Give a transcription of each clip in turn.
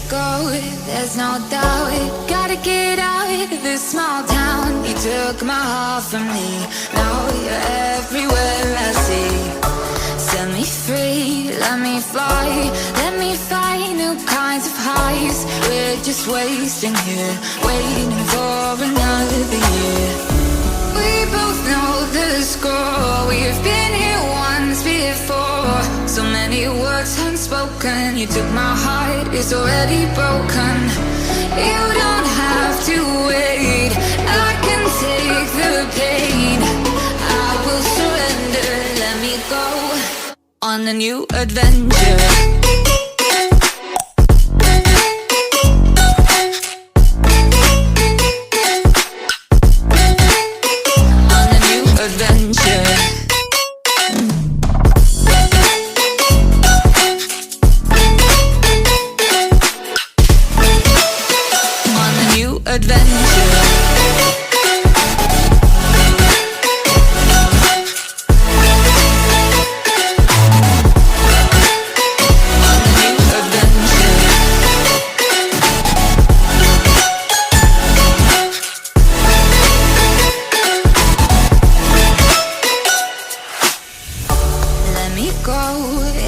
go, there's no doubt. Gotta get out of this small town. You took my heart from me, now you're everywhere I see. Set me free, let me fly, let me find new kinds of highs. We're just wasting here, waiting for another year. We both know the score, we've been here once before. So many words unspoken, you took my heart, it's already broken. You don't have to wait, I can take the pain. I will surrender, let me go on a new adventure.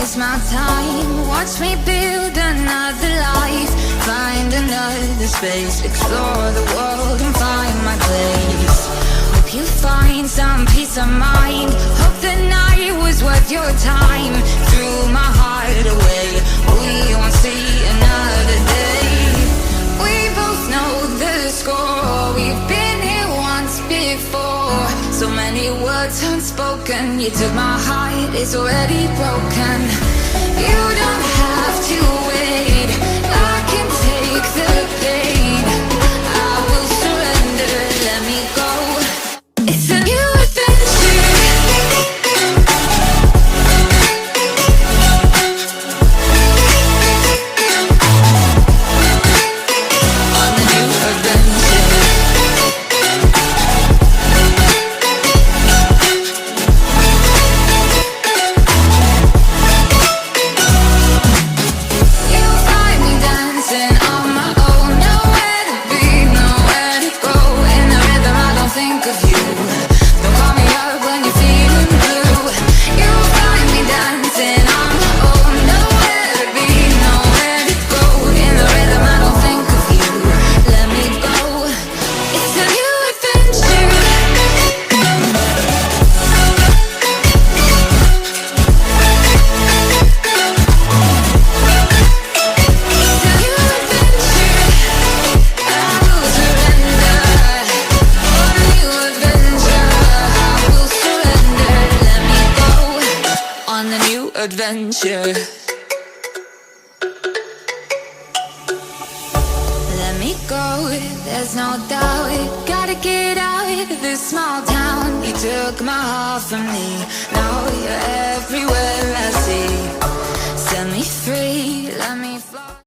It's my time, watch me build another life. Find another space, explore the world and find my place. Hope you find some peace of mind, hope the night was worth your time. Threw my heart away, we won't see another day. We both know the score, we've been here once before. So many words unspoken, you took my heart, it's already broken. You don't have to wait, I can take the pain. I will surrender, let me go. It's a new adventure. On a new adventure. Adventure. Let me go, there's no doubt. Gotta get out of this small town. You took my heart from me, now you're everywhere I see. Set me free.